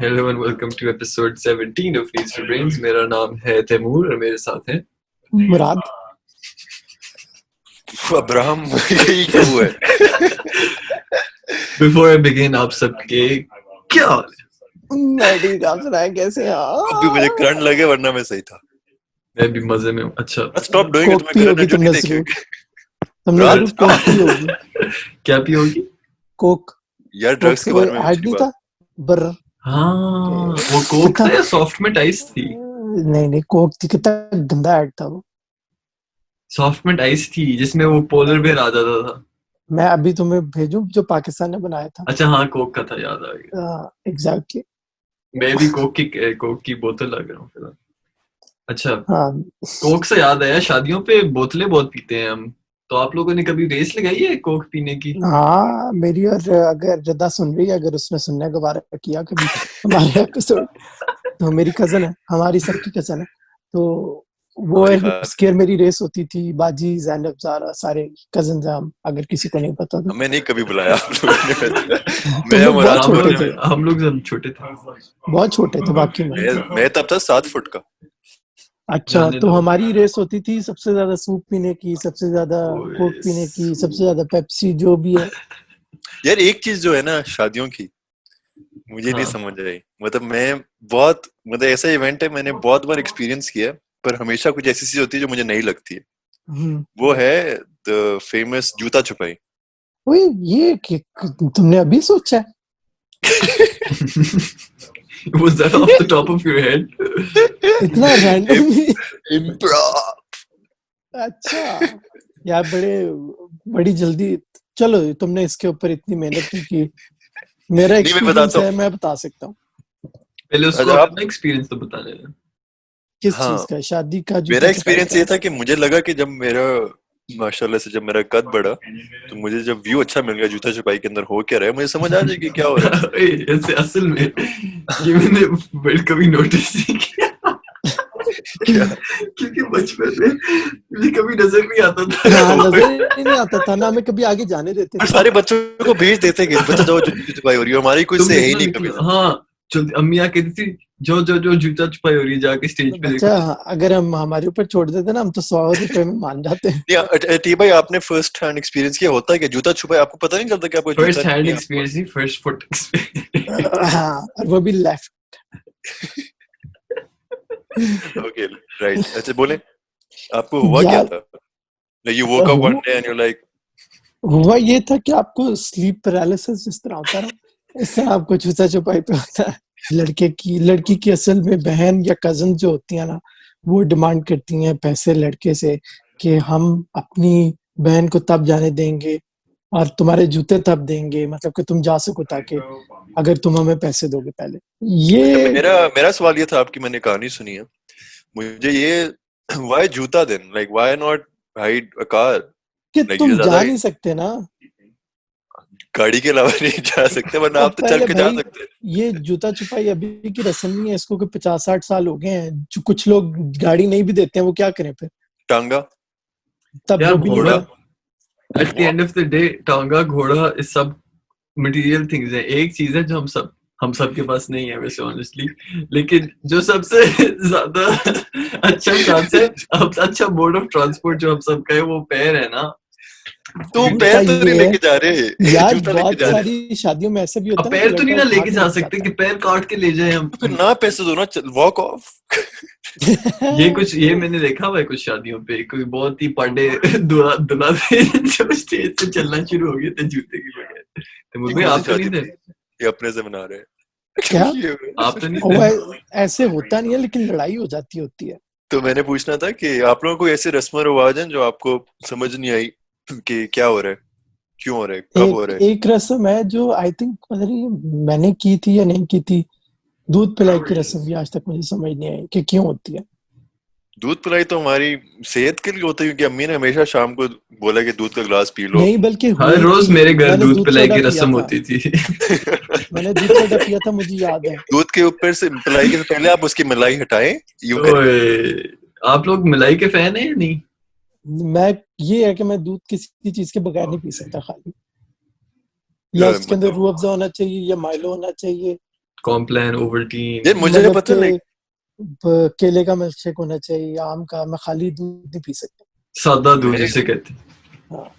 Hello and welcome to episode 17 of leads to brains. मेरा नाम है तैमूर और मेरे साथ है मुराद। अब्राहम। यही क्या हुआ है? बिफोर आई बिगिन, आप सबके क्या हाल है? मैं ठीक, आप सुनाए कैसे हैं? अभी मुझे करंट लगे वरना मैं सही था। मैं भी मजे में हूँ। अच्छा, स्टॉप डूइंग इट। कोक मैं पी करंट होगी जो नहीं तुमने देखी जरूर। होगी। तुमने रात? जरूर कोक पी होगी। क्या पी होगी? कोक। यार कोक ड्रग्स से के वो बारे में ऐड अच्छी नहीं बात। था? बर हाँ, वो कोक कितना था या सॉफ्ट में आइस थी? नहीं कोक थी, कितना गंदा ऐड था वो। सॉफ्ट में आइस थी जिसमें वो पोलर बेयर आ जाता था। मैं अभी तुम्हें भेजूं जो पाकिस्तान ने बनाया था। अच्छा हाँ, कोक का था, याद आ गया। एग्जैक्टली। मैं भी कोक की बोतल लग रहा हूँ फिलहाल। अच्छा, हाँ कोक से याद आया, शादियों पे बोतलें बहुत पीते हैं हम। तो आप लोगों ने कभी रेस लगाई है कोक पीने की? हाँ, मेरी और अगर जद्दा सुन रही है, अगर उसने सुनने के बारे में किया कभी हमारे एपिसोड, तो मेरी कजन है, हमारी सबकी कजन है। तो वो हमारी एक खास उसकी और मेरी रेस होती थी। बाजी, जैनब, जारा, सारे कजन हैं हम, अगर किसी को नहीं पता तो। हमें नहीं कभी बुलाया आप लोगों ने। तुम मैं लोग मुराद बहुत हम को छोटे लोग थे, हम लोग जब छोटे थे। बहुत छोटे थे बाकी में। मैं तब था 7 फुट का। अच्छा, जाने तो दो। हमारी रेस होती थी सबसे ज्यादा सूप पीने की, सबसे ज्यादा ओए कोक पीने की, सबसे ज्यादा पेप्सी, जो भी है। यार एक चीज जो है ना शादियों की, मुझे नहीं हाँ, समझ आई। मतलब मैं बहुत मतलब ऐसा इवेंट है मैंने बहुत बार एक्सपीरियंस किया है, पर हमेशा कुछ ऐसी चीज होती है जो मुझे नहीं लगती है। हम्म। वो है द फेमस जूता छुपाई। ओए, ये तुमने अभी सोचा है? was that off the top of your head? इतना रैंडम? इम्प्रोव। अच्छा यार, बड़ी जल्दी। चलो, तुमने इसके ऊपर इतनी मेहनत नहीं की। मेरा नहीं मैं एक्सपीरियंस बताता है, हूँ। मैं बता सकता हूँ। पहले उसको अच्छा आप। अपना एक्सपीरियंस तो बता लेना। किस चीज हाँ, का? शादी का, मेरा जूता छुपाई एक्सपीरियंस का? ये था कि मुझे लगा कि जब मेरा माशाल्लाह से जब मेरा कद बढ़ा तो मुझे जब व्यू अच्छा मिल गया जूता छुपाई के अंदर हो क्या रहा है, मुझे समझ आ जाएगी क्या हो रहा ए, ऐसे असल में ये मैंने कभी नोटिस नहीं किया। है। क्या? क्योंकि बचपन में मुझे कभी नजर नहीं आता हाँ, था। नजर ही नहीं आता था ना, हमें कभी आगे जाने देते और थे। सारे बच्चों को भेज देते कि बच्चा जाओ जूता छुपाई हो रही है, हमारी कोई तुम से है ही निकलो नहीं कभी निकलो, से। हाँ। चलती अम्मी आके कहती थी, जो जूता छुपाई हो रही है, जाके स्टेज पे बच्चा, देखो। अगर हम हमारे ऊपर छोड़ देते ना, हम तो 100 रुपए में मान जाते हैं। नहीं टी भाई, आपने फर्स्ट हैंड एक्सपीरियंस किया होता है कि जूता छुपाई आपको पता नहीं चलता कि आपको जूता फर्स्ट हैंड नहीं है आपके एक्सपीरियंस पास। नहीं, फर्स्ट फुट एक्सपीरियंस। हाँ, और वो भी लेफ्ट। ओके राइट, अच्छा बोले आपको हुआ क्या यार, था? You woke up one day and you like. हुआ ये था कि आपको स्लीप पैरालिसिस जिस तरह होता है ना, इस तरह आपको जूता छुपाई पे होता है। लड़की की असल में बहन या कजन जो होती है ना, वो डिमांड करती हैं पैसे लड़के से कि हम अपनी बहन को तब जाने देंगे और तुम्हारे जूते तब देंगे, मतलब कि तुम जा सको, ताकि अगर तुम हमें पैसे दोगे पहले। अच्छा ये मेरा मेरा सवाल ये था, आपकी मैंने कहानी सुनी है, मुझे ये व्हाई जूता then, like why not hide a car? कि लाइक ये तुम ज्यादा जा नहीं सकते ना। गाड़ी के अलावा नहीं जा सकते, वरना और आप तो चल पहले के जा भाई, सकते हैं। ये जूता छुपाई अभी की रस्म नहीं है, इसको कोई 50-60 साल हो गए हैं। जो कुछ लोग गाड़ी नहीं भी देते हैं, वो क्या करें फिर? टांगा, तब क्या वो भी नहीं घोड़ा। है। Mohammed, at the end of the day टांगा घोड़ा इस सब मटेरियल थिंग्स है। एक चीज है जो हम सब के पास नहीं है वैसे ऑनेस्टली, लेकिन जो सबसे ज्यादा अच्छा चांस है, अच्छा मोड ऑफ ट्रांसपोर्ट जो हम सबका है, वो पैर है ना। तो होता पैर तो नहीं ये है लेके जा रहे यार, जूता लेके बहुत जा रहे हैं। सारी शादियों में ऐसे भी अब होता है ना कि पैर तो नहीं लड़का ना उठा लेके के जा लेके सकते जाता कि पैर काट के ले जाए तो फिर हम। ना पैसे दो ना, वॉक ऑफ। ये मैंने देखा हुआ है कुछ शादियों पे, कोई बहुत ही पांडे दुला दुला थे जो स्टेज से चलना शुरू हो गए थे जूते के बगैर। तो ये मुझे कौन सी आप तो नहीं शादी थे? थी? ये अपने से मना रहे क्या? हैं। आप तो नहीं वो थे? ऐसे होता नहीं है, लेकिन लड़ाई हो जाती होती है। तो मैंने पूछना था कि आप लोगों को ऐसे रस्म रिवाज हैं जो आपको समझ नहीं आई कि क्या हो रहा है, क्यों हो रहा है, कब हो एक रहा है? एक रस्म है जो आई थिंक, पता नहीं मैंने की थी या नहीं की थी। दूध पिलाई की रस्म भी आज तक मुझे समझ नहीं आई कि क्यों होती है। दूध पिलाई तो हमारी सेहत के लिए होता है, क्योंकि अम्मी ने हमेशा शाम को बोला कि दूध का गिलास पी लो। नहीं, बल्कि हर हुई थी रोज ये। मेरे घर मैंने दूध दूध पिलाई सोडा की पिया रस्म था। होती थी। मैंने दूध सोडा पिया था, मुझे याद है। दूध के ऊपर से पिलाई के पहले आप उसकी मलाई हटाएं, यूं करें। ओए, आप लोग मलाई के फैन है या नहीं? मैं ये है कि मैं दूध किसी चीज के बगैर नहीं पी सकता खाली, या उसके अंदर मतलब रूह अफ़ज़ा होना चाहिए या माइलो होना चाहिए। कॉम्प्लान ओवल्टीन यार मुझे मतलब पता नहीं, केले का मिल्क शेक होना चाहिए, आम का, मैं खाली दूध नहीं पी सकता। सादा दूध मैं जिसे कहते हैं, हाँ,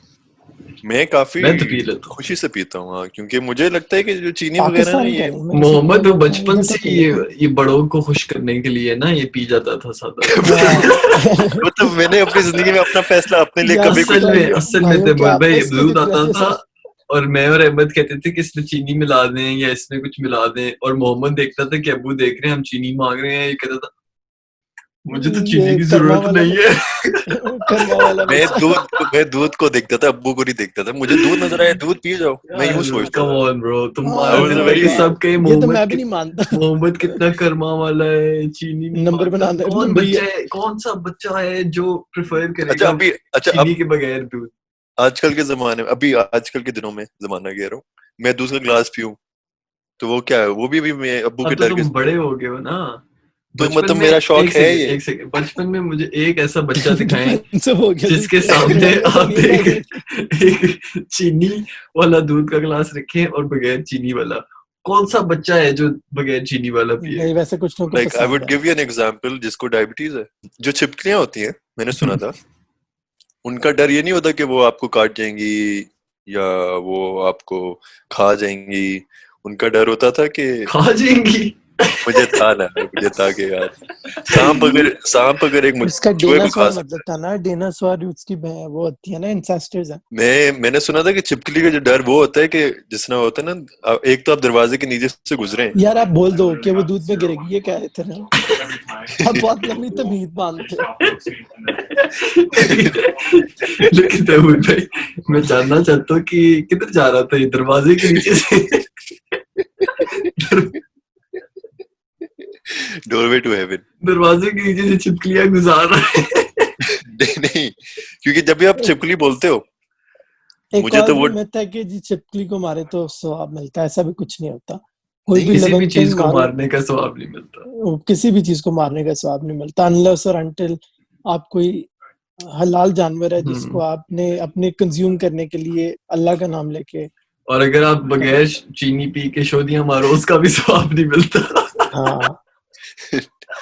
मैं काफी मैं तो पी लेता हूँ। खुशी से पीता हूँ, हाँ, क्योंकि मुझे लगता है कि जो चीनी वगैरह ना पाकिस्तान का ये नहीं, मैं किसी मोहम्मद और वो मुल्क में बचपन इधर से तो पी लेता हूँ। ये बड़ों को खुश करने के लिए ना ये पी जाता था सादा। हाँ। मतलब मैंने अपनी जिंदगी में अपना फैसला अपने लिए या कभी कुछ नहीं लिया। असल में भाइयों के तैमूर भाई आपस के दूध आता रिफ्रेशर्स था और मैं और अहमद कहते थे कि इसमें चीनी मिला दें या इसमें कुछ मिला दें, और मोहम्मद देखता था कि अब्बू देख रहे हैं हम चीनी मांग रहे हैं, ये कहता था मुझे तो चीनी ये की कर्मा जरूरत वाला नहीं बच्चा, है। कर्मा वाला बच्चा। मैं दूध को देखता था, अब्बू को नहीं देखता था। मुझे दूध नजर आया, दूध पी जाओ, मैं यूं यार सोचता कम था। ऑन ब्रो, तुम हाँ I मान was लेते नो very कि यार, सब कहे ये तो मैं भी नहीं मानता। मोहम्मद कितना कर्मा वाला है, चीनी नहीं नंबर मांगता। बनाने कौन नंबरी बच्चा है। है, कौन सा बच्चा है जो प्रेफर अच्छा करेगा अभी अच्छा चीनी अब के बगैर दूध? आजकल के जमाने में, अभी आजकल के दिनों में, जमाना कह रहा हूँ, मैं दूसरा ग्लास पीऊं तो वो क्या है, वो भी मैं अब्बू के अब तो डर के। तुम बड़े हो गए हो ना। तो बचपन मतलब में मेरा शौक है ये। एक सेकंड, बचपन में मुझे एक ऐसा बच्चा दिखाएं डिफेंसिव हो गया दूध जिसके पे, सामने पहले ऐसा आप नहीं था एक कि एक चीनी वाला दूध का गिलास रखें और बगैर चीनी वाला। कौन सा बच्चा है जो बगैर चीनी वाला नहीं, पिएगा? वैसे कुछ लोगों को लाइक आई पसंद वुड है। गिव यू एन एग्जांपल, जिसको डायबिटीज है, जो छिपकलियां होती हैं, मैंने सुना था, उनका डर ये नहीं होता कि वो आपको काट जाएंगी या वो आपको खा जाएंगी। उनका डर होता था कि खा जाएंगी। मुझे था कि यार सांप अगर एक उसका चूहे को खा डेनासोर सकता मतलब था ना, डेनासोर उसकी वो होती है ना, इंसेस्टर्स है। है। मैंने सुना था कि छिपकली का जो डर वो होता है कि जिसना होता है ना, एक तो आप दरवाजे के नीचे से गुजरे हैं। यार आप बोल दो कि वो दूध में गिरेगी, ये क्या है तेरा? आप बहुत लंबी तमीज बांधते हो। लेकिन तैमूर भाई, मैं जानना चाहता हूँ कि किधर जा रहा था ये, दरवाजे के नीचे से? Doorway to heaven. दरवाजे के नीचे से छिपकलियां गुजार रहा है। नहीं, क्योंकि जब भी आप छिपकली बोलते हो, एक मुझे और तो भी वो मिथ है कि जी छिपकली को मारे तो सवाब मिलता है, ऐसा भी कुछ नहीं होता। कोई नहीं, भी किसी भी लिविंग चीज थिंग को मारो, मारने का स्वाब नहीं मिलता। किसी भी चीज को मारने का सवाब नहीं मिलता, अनलेस और अनटिल आप कोई हलाल जानवर है जिसको आपने अपने कंज्यूम करने के लिए अल्लाह का नाम लेके। और अगर आप बगैर चीनी पी के शोधियां मारो, उसका भी स्वाब नहीं मिलता। हाँ,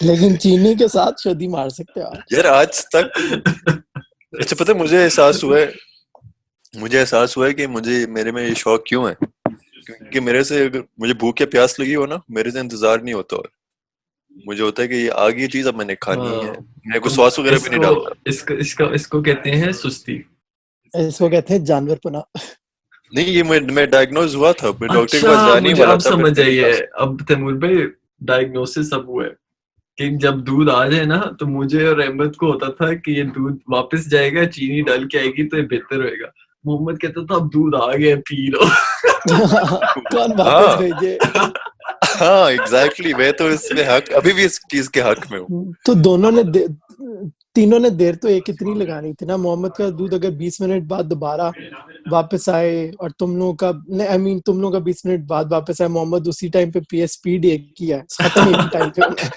लेकिन चीनी के साथ शोधी मार सकते हो आप। यार आज तक, अच्छा पता है मुझे एहसास हुआ है कि मेरे में ये शौक क्यों है, क्योंकि मेरे से अगर मुझे भूख या प्यास लगी हो ना, मेरे से इंतजार नहीं होता, और मुझे होता है कि ये आ गई चीज, अब मैंने खानी है। मेरे को तुम सॉस वगैरह भी नहीं इसको डालता। इसको कहते हैं सुस्ती। इसको कहते हैं जानवरपना। नहीं, ये मैं डायग्नोज हुआ था, मैं डॉक्टर के अच्छा, पास जाने ही मुझे वाला अब था, समझ मैंने आई कहा है। अब तैमूर भाई, डायग्नोसिस अब हुआ है कि जब दूध आ जाए ना, तो मुझे और अहमद को होता था कि ये दूध वापस जाएगा, चीनी डाल के आएगी तो ये बेहतर होएगा। मोहम्मद कहता था अब दूध आ गया, पी लो। कौन वापस हाँ भेजे? हाँ एग्जैक्टली, मैं तो इसमें हक, अभी भी इस चीज के हक में हूँ। तो तीनों ने देर तो एक इतनी लगानी थी ना। मोहम्मद का दूध अगर 20 मिनट बाद दोबारा वापस आए और तुम लोगों का, आई मीन तुम लोगों का 20 मिनट बाद वापस आए, मोहम्मद उसी टाइम पे पिए, स्पीड एक ही है, खत्म एक ही टाइम पे होना है।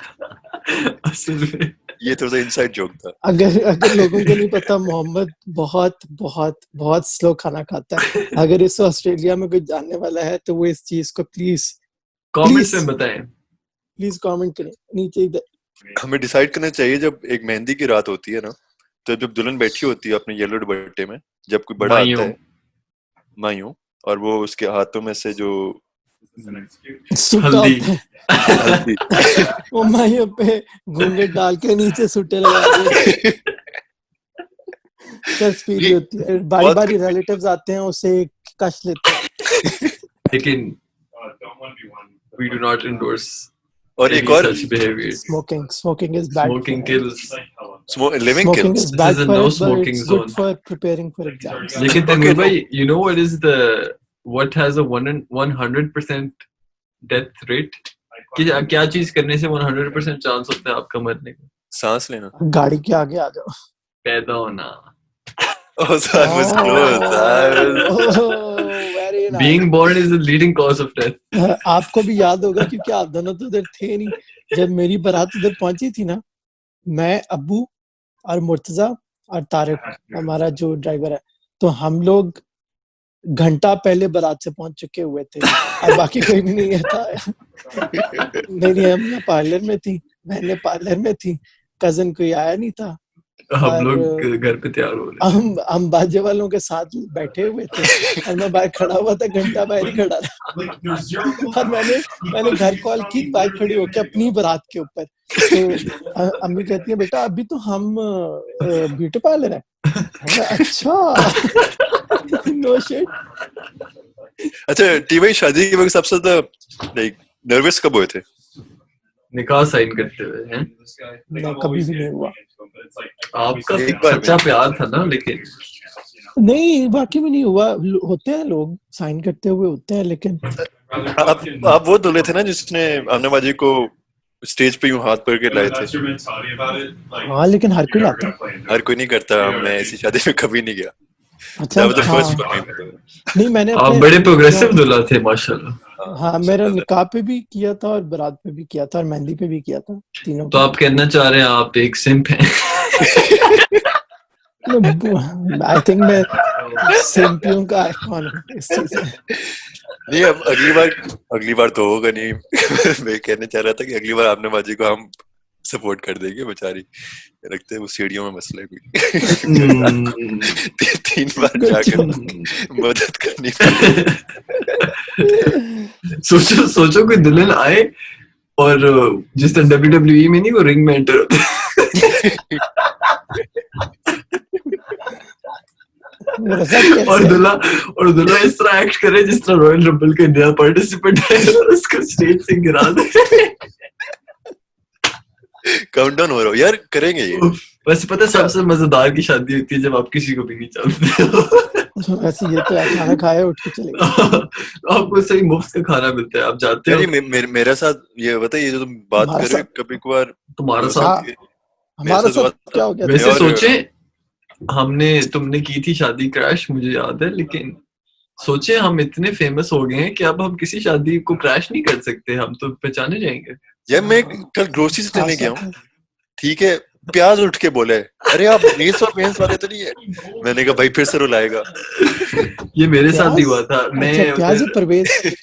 असल में ये थोड़ा सा इनसाइड जोक था। अगर अगर लोगों को नहीं पता, मोहम्मद बहुत बहुत बहुत स्लो खाना खाता है। अगर इस ऑस्ट्रेलिया में कोई जानने वाला है तो वो इस चीज को प्लीज कमेंट्स में बताएं। प्लीज कमेंट करें नीचे इधर। हमें डिसाइड करना चाहिए, जब एक मेहंदी की रात होती है ना, तो जब दुल्हन बैठी होती है अपने येलो दुपट्टे में, जब कोई बड़ा आता है, मायूं, और वो उसके हाथों में से जो सुट्टा हल्दी। होता है। हल्दी वो मायूं पे घूंघट डाल के नीचे सुट्टे लगा रही होती है, चर्च पी रही नहीं, होती है, बारी बहुत बारी रिलेटिव्स आते हैं, उसे कश लेते हैं। लेकिन we do not endorse और एक any और such behavior. Smoking is bad for Smoking health. kills. Living Smoking kills. is This bad is a for no it, but smoking it's good zone. for preparing for exams. लेकिन Okay, Taimur no. भाई, you know what has a 100% death rate? कि क्या चीज करने से 100% chance होता है आपका मरने का? सांस लेना। गाड़ी के आगे आ जाओ। पैदा होना। Oh, that was close. Very nice. Being born is the leading cause of death. आपको भी याद होगा क्योंकि आप दोनों तो उधर थे नहीं जब मेरी बारात उधर पहुंची थी ना। मैं, अब्बू और मुर्तजा और तारिक, हमारा जो ड्राइवर है, तो हम लोग घंटा पहले बारात से पहुंच चुके हुए थे और बाकी कोई भी नहीं था। मेरी अम्मा पार्लर में थी, बहनें पार्लर में थी, कजन कोई आया नहीं था हम और लोग घर पे तैयार हो रहे थे। हम बाजे वालों के साथ बैठे हुए थे और मैं बाहर खड़ा हुआ था, घंटा बाहर ही खड़ा था। और मैंने घर कॉल की बाइक खड़ी होकर अपनी बारात के ऊपर। तो अम्मी कहती है बेटा अभी तो हम ब्यूटी पार्लर है। अच्छा नो शिट। अच्छा टी भाई, शादी के वक्त सबसे ज्यादा लाइक नर्वस कब हुए थे? निकाह साइन करते हुए हैं। नहीं, कभी भी नहीं हुआ। आपका एक बार सच्चा भी। प्यार था ना, लेकिन नहीं, वाकई में नहीं हुआ। होते हैं लोग साइन करते हुए होते हैं, लेकिन आप वो दूल्हे थे ना जिसने आमना बाजी को स्टेज पे यूं हाथ पकड़ के लाए थे? हाँ, लेकिन हर कोई लाता है। हर कोई नहीं करता, मैं ऐसी शादी में कभी नहीं गया। अच्छा, That was the first हाँ। for me. नहीं, मैंने आप अपने बड़े प्रोग्रेसिव दूल्हा थे माशाल्लाह। हाँ, मेरा निकाह पे भी किया था और बारात पे भी किया था और मेहंदी पे भी किया था, तीनों तो आप कहना चाह रहे हैं आप एक सिंप हैं? आई थिंक मैं सिंपियों का आइकॉन हूँ इस चीज में। नहीं, अब अगली बार तो होगा नहीं। मैं कहने चाह रहा था कि अगली बार आपने बाजी को हम सपोर्ट कर देंगे, बेचारी रखते हैं वो सीढ़ियों में मसला है कोई। 3 बार जाकर मदद करनी पड़ेगी। सोचो कोई दुल्हन आए और जिस तरह WWE में नहीं वो रिंग में एंटर होते और दूल्हा इस तरह एक्ट करे जिस तरह रॉयल रंबल का नया पार्टिसिपेंट है और उसको स्टेज से गिरा दे। काउंटडाउन हो रहा हो यार, करेंगे ये। वैसे पता है सबसे मजेदार की शादी होती है जब आप किसी को भी नहीं जानते हो। ऐसे ये तो खाना खाया उठ के चले गए। आपको सही मुफ्त का खाना मिलता है, आप जाते हो। यार मेरे साथ ये बताइए, जो तुम बात कर रहे हो कभी कभार तुम्हारा साथ हमारा साथ क्या हो गया? वैसे सोचे तुमने की थी शादी क्रैश, मुझे याद है, लेकिन सोचे हम इतने फेमस हो गए हैं कि अब हम किसी शादी को क्रैश नहीं कर सकते, हम तो पहचाने जाएंगे। यार मैं कल ग्रोसरी से लेने गया हूँ, ठीक है, प्याज उठ के बोले अरे आप मीन्स और मेंस वाले तो नहीं है। मैंने कहा भाई फिर से रुलाएगा। ये मेरे साथ भी हुआ था। मैं प्याज परवेज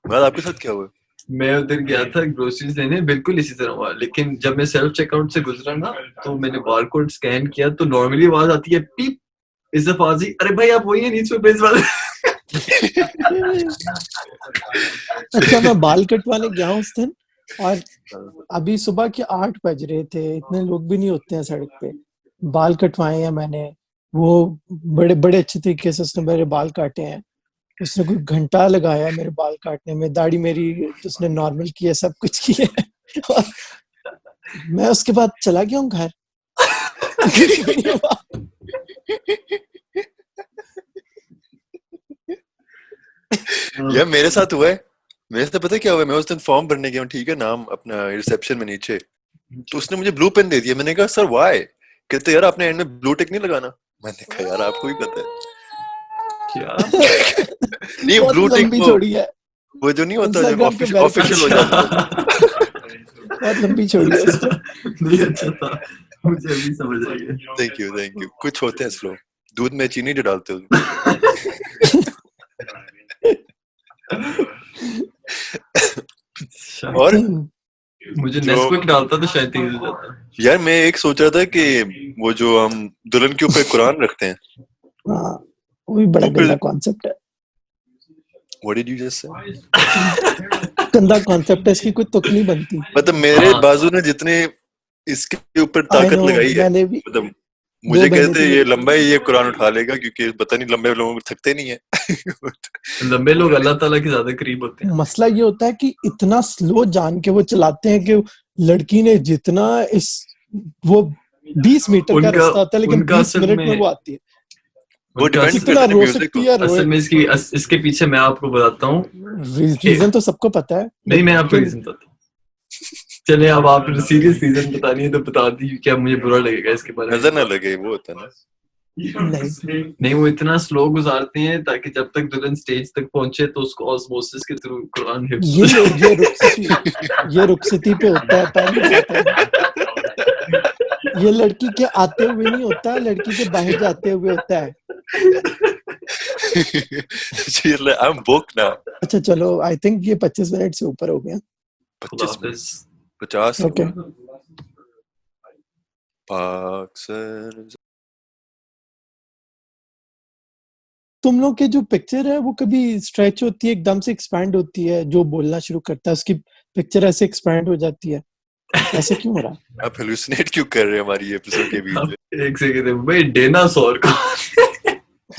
बाद आपके साथ क्या हुआ? मैं उधर गया था ग्रोसरीज लेने, बिल्कुल इसी तरह हुआ, लेकिन जब मैं सेल्फ चेकआउट से गुजरा ना तो मैंने बारकोड स्कैन किया तो नॉर्मली आवाज आती है पीप, इज़ फाजी, अरे भाई आप वही है नीचे बेस वाले। अच्छा, मैं बाल कटवाने गया हूँ उस दिन और अभी सुबह के 8 बज रहे थे, इतने लोग भी नहीं होते हैं सड़क पे। बाल कटवाए हैं मैंने, वो बड़े बड़े अच्छे तरीके से उसने मेरे बाल काटे हैं। उसने कोई घंटा लगाया मेरे बाल काटने में, दाढ़ी मेरी उसने नॉर्मल की है, सब कुछ किया है। और मैं उसके बाद चला गया हूँ घर। यार मेरे साथ हुआ है। मेरे साथ पता है क्या हुआ? मैं उस दिन फॉर्म भरने गया हूँ, ठीक है, नाम अपना रिसेप्शन में नीचे, तो उसने मुझे ब्लू पेन दे दिया। मैंने कहा सर व्हाई? कहते यार आपने एंड में ब्लू टिक नहीं लगाना। मैंने कहा यार आपको ही पता है क्या? नहीं ब्लू टिक छोड़ी है वो जो नहीं होता जब ऑफिशियल हो जाता है। बहुत लंबी छोड़ी है उसको। नहीं अच्छा था, मुझे अभी समझ आ गया। Thank you. कुछ होते हैं स्लो, दूध में चीनी जो डालते हो। और मुझे नेस्क्विक डालता तो शायद तेज हो जाता। यार मैं एक सोच रहा था कि वो जो हम दुल्हन के ऊपर कुरान रखते हैं, हाँ, वो भी बड़ा गंदा कॉन्सेप्ट है। What did you just say? गंदा कॉन्सेप्ट है, इसकी कोई तुक नहीं बनती। मतलब मेरे बाजू ने जितने इसके ऊपर ताकत लगाई है, मतलब मुझे कहते ये लंबा है, ये कुरान उठा लेगा, क्योंकि पता नहीं लंबे लोगों को थकते नहीं है। लंबे लोग अल्लाह ताला के ज्यादा करीब होते हैं। मसला ये होता है कि इतना स्लो जान के वो चलाते हैं कि लड़की ने जितना वो 20 मीटर का रास्ता होता है, लेकिन 20 मिनट में वो आती है। वो डिपेंड करता है म्यूजिक को। असल में इसके पीछे मैं आपको बताता हूँ रीजन तो सबको पता है। नहीं, मैं आपको रीजन बताता हूँ। चले अब आप सीरियस रीजन बतानी है तो बता दी, क्या मुझे बुरा लगेगा इसके बारे में। नजर ना लगे वो होता ना। नहीं, वो इतना स्लो गुजारते हैं ताकि जब तक दुल्हन स्टेज तक पहुंचे तो उसको ऑस्मोसिस के थ्रू कुरान ये रुखसती पे होता है, पहली बात है। ये लड़की के आते हुए नहीं होता, लड़की के बाहर जाते हुए होता है। She's like, I'm booked now. अच्छा चलो, आई थिंक ये 25 मिनट से ऊपर हो गया। 25 मिनट, हाफिज 50 ओके पाक तुम लोग के जो पिक्चर है वो कभी स्ट्रेच होती है, एकदम से एक्सपैंड होती है, जो बोलना शुरू करता है उसकी पिक्चर ऐसे एक्सपैंड हो जाती है, ऐसे क्यों हो रहा है? आप हेलुसिनेट क्यों कर रहे हैं हमारी एपिसोड के बीच में? एक सेकंड भाई, डायनासोर को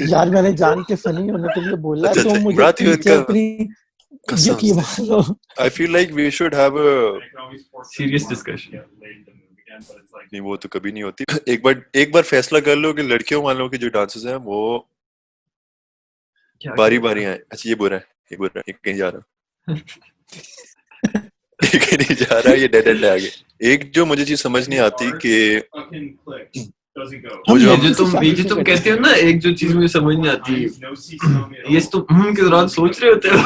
यार मैंने जान के फनी होने के लिए बोला है, अच्छा, तो अच्छा, मुझे इमराती टीचर उनका अपनी कसम यकीन से। मान लो। I feel like we should have a serious discussion. नहीं, वो तो कभी नहीं होती। एक बार फैसला कर लो कि लड़कियों वालों के जो डांसेस हैं वो बारी बारी आए। अच्छा ये बुरा है, ये बुरा है, ये कहीं जा रहा ये कहीं नहीं जा रहा, ये डेड एंड आगे। एक जो मुझे चीज समझ नहीं आती कि वो जो ये जो तुम कहते हो ना, एक जो चीज मुझे समझ नहीं आती, ये तुम के दौरान सोच रहे होते हो।